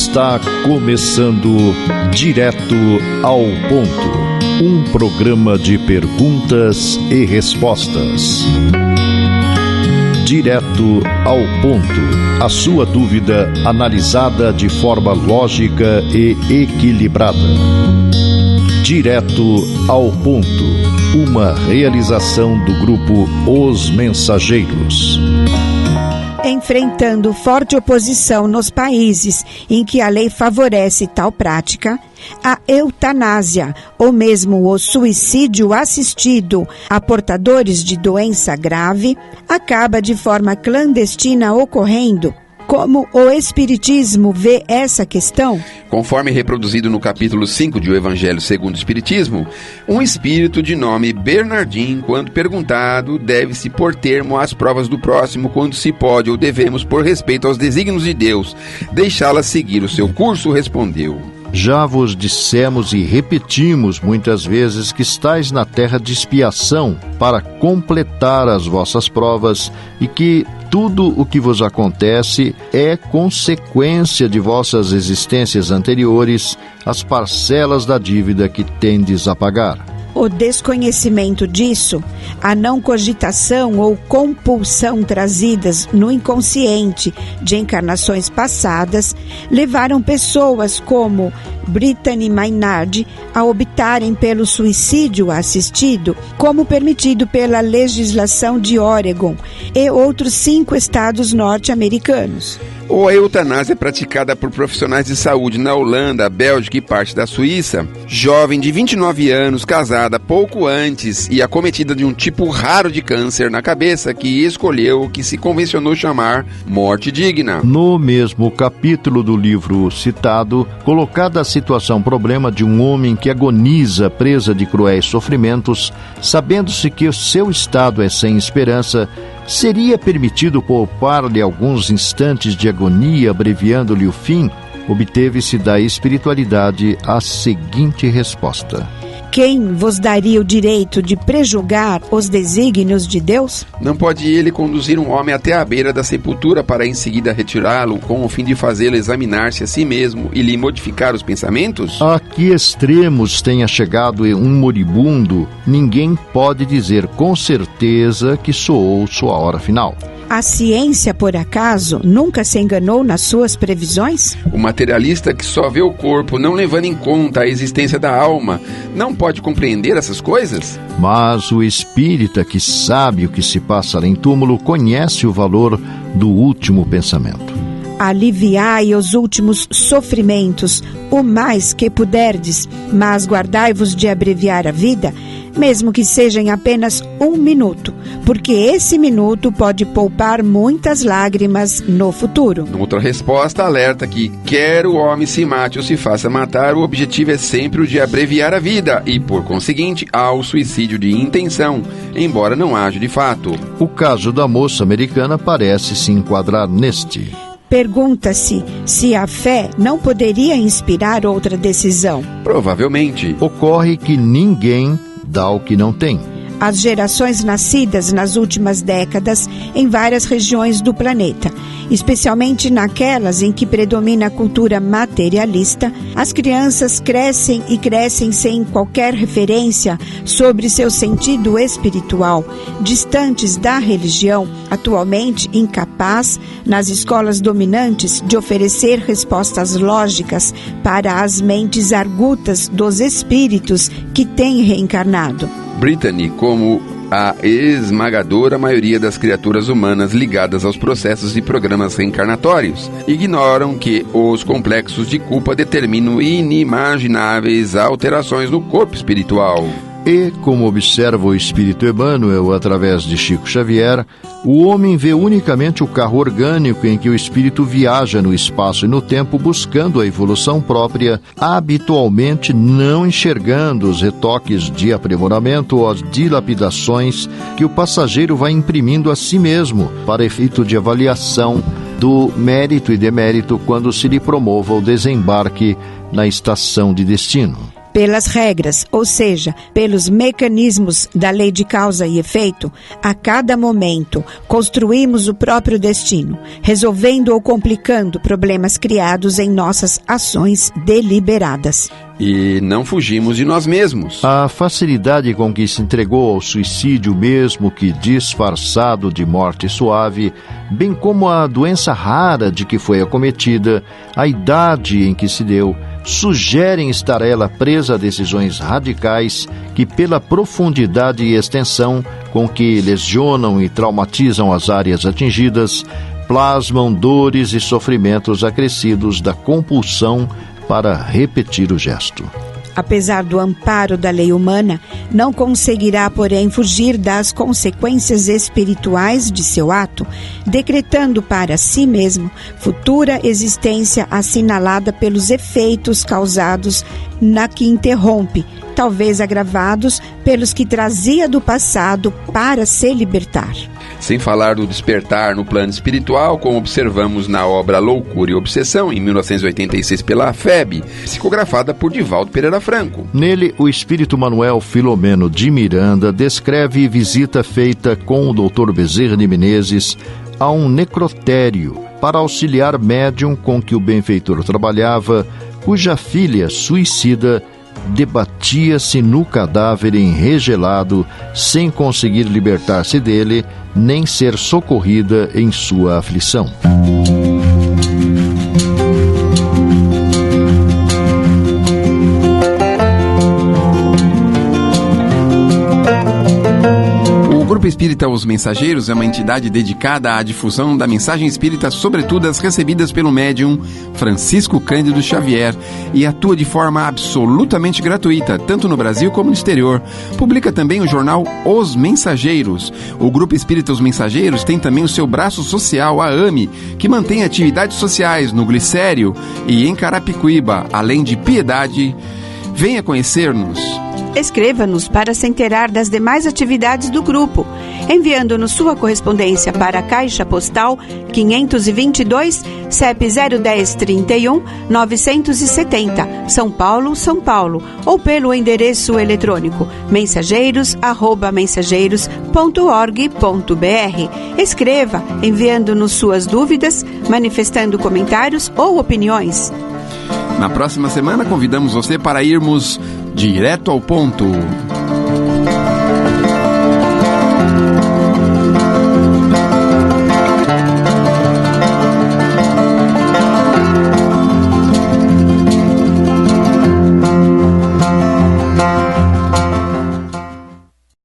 Está começando Direto ao Ponto, um programa de perguntas e respostas. Direto ao Ponto, a sua dúvida analisada de forma lógica e equilibrada. Direto ao Ponto, uma realização do grupo Os Mensageiros. Enfrentando forte oposição nos países em que a lei favorece tal prática, a eutanásia, ou mesmo o suicídio assistido a portadores de doença grave, acaba de forma clandestina ocorrendo. Como o Espiritismo vê essa questão? Conforme reproduzido no capítulo 5 de O Evangelho segundo o Espiritismo, um espírito de nome Bernardim, quando perguntado, deve-se pôr termo às provas do próximo quando se pode ou devemos, por respeito aos desígnios de Deus, deixá-la seguir o seu curso, respondeu: Já vos dissemos e repetimos muitas vezes que estáis na terra de expiação para completar as vossas provas e que tudo o que vos acontece é consequência de vossas existências anteriores, as parcelas da dívida que tendes a pagar. O desconhecimento disso, a não cogitação ou compulsão trazidas no inconsciente de encarnações passadas, levaram pessoas como Brittany Maynard a optarem pelo suicídio assistido, como permitido pela legislação de Oregon e outros 5 estados norte-americanos. Ou a eutanásia é praticada por profissionais de saúde na Holanda, Bélgica e parte da Suíça, jovem de 29 anos, casada pouco antes e acometida de um tipo raro de câncer na cabeça, que escolheu o que se convencionou chamar morte digna. No mesmo capítulo do livro citado, colocada a situação problema de um homem que agoniza presa de cruéis sofrimentos, sabendo-se que o seu estado é sem esperança, seria permitido poupar-lhe alguns instantes de agonia, abreviando-lhe o fim? Obteve-se da espiritualidade a seguinte resposta: Quem vos daria o direito de prejulgar os desígnios de Deus? Não pode ele conduzir um homem até a beira da sepultura para em seguida retirá-lo, com o fim de fazê-lo examinar-se a si mesmo e lhe modificar os pensamentos? A que extremos tenha chegado um moribundo, ninguém pode dizer com certeza que soou sua hora final. A ciência, por acaso, nunca se enganou nas suas previsões? O materialista que só vê o corpo, não levando em conta a existência da alma, não pode compreender essas coisas? Mas o espírita que sabe o que se passa além túmulo conhece o valor do último pensamento. Aliviai os últimos sofrimentos, o mais que puderdes, mas guardai-vos de abreviar a vida, mesmo que seja em apenas 1 minuto, porque esse minuto pode poupar muitas lágrimas no futuro. Outra resposta alerta que, quer o homem se mate ou se faça matar, o objetivo é sempre o de abreviar a vida e, por conseguinte, há o suicídio de intenção, embora não haja de fato. O caso da moça americana parece se enquadrar neste. Pergunta-se se a fé não poderia inspirar outra decisão. Provavelmente. Ocorre que ninguém dá o que não tem. As gerações nascidas nas últimas décadas em várias regiões do planeta, especialmente naquelas em que predomina a cultura materialista, as crianças crescem e crescem sem qualquer referência sobre seu sentido espiritual, distantes da religião, atualmente incapaz, nas escolas dominantes, de oferecer respostas lógicas para as mentes argutas dos espíritos que têm reencarnado. Brittany, como a esmagadora maioria das criaturas humanas ligadas aos processos e programas reencarnatórios, ignoram que os complexos de culpa determinam inimagináveis alterações no corpo espiritual. E, como observa o Espírito Emmanuel através de Chico Xavier, o homem vê unicamente o carro orgânico em que o espírito viaja no espaço e no tempo buscando a evolução própria, habitualmente não enxergando os retoques de aprimoramento ou as dilapidações que o passageiro vai imprimindo a si mesmo para efeito de avaliação do mérito e demérito quando se lhe promova o desembarque na estação de destino. pelas regras, ou seja, pelos mecanismos da lei de causa e efeito, a cada momento construímos o próprio destino, resolvendo ou complicando problemas criados em nossas ações deliberadas. E não fugimos de nós mesmos. A facilidade com que se entregou ao suicídio, mesmo que disfarçado de morte suave, bem como a doença rara de que foi acometida, a idade em que se deu, sugerem estar ela presa a decisões radicais que, pela profundidade e extensão com que lesionam e traumatizam as áreas atingidas, plasmam dores e sofrimentos acrescidos da compulsão para repetir o gesto. Apesar do amparo da lei humana, não conseguirá, porém, fugir das consequências espirituais de seu ato, decretando para si mesmo futura existência assinalada pelos efeitos causados na que interrompe, talvez agravados pelos que trazia do passado para se libertar. Sem falar do despertar no plano espiritual, como observamos na obra Loucura e Obsessão, em 1986 pela FEB, psicografada por Divaldo Pereira Franco. Nele, o espírito Manuel Filomeno de Miranda descreve visita feita com o Dr. Bezerra de Menezes a um necrotério para auxiliar médium com que o benfeitor trabalhava, cuja filha suicida debatia-se no cadáver enregelado, sem conseguir libertar-se dele, nem ser socorrida em sua aflição. O Grupo Espírita Os Mensageiros é uma entidade dedicada à difusão da mensagem espírita, sobretudo as recebidas pelo médium Francisco Cândido Xavier, e atua de forma absolutamente gratuita, tanto no Brasil como no exterior. Publica também o jornal Os Mensageiros. O Grupo Espírita Os Mensageiros tem também o seu braço social, a AME, que mantém atividades sociais no Glicério e em Carapicuíba, além de Piedade. Venha conhecer-nos. Escreva-nos para se inteirar das demais atividades do grupo, enviando-nos sua correspondência para a Caixa Postal 522, CEP 01031 970, São Paulo, São Paulo, ou pelo endereço eletrônico mensageiros@mensageiros.org.br. Escreva, enviando-nos suas dúvidas, manifestando comentários ou opiniões. Na próxima semana, convidamos você para irmos direto ao ponto.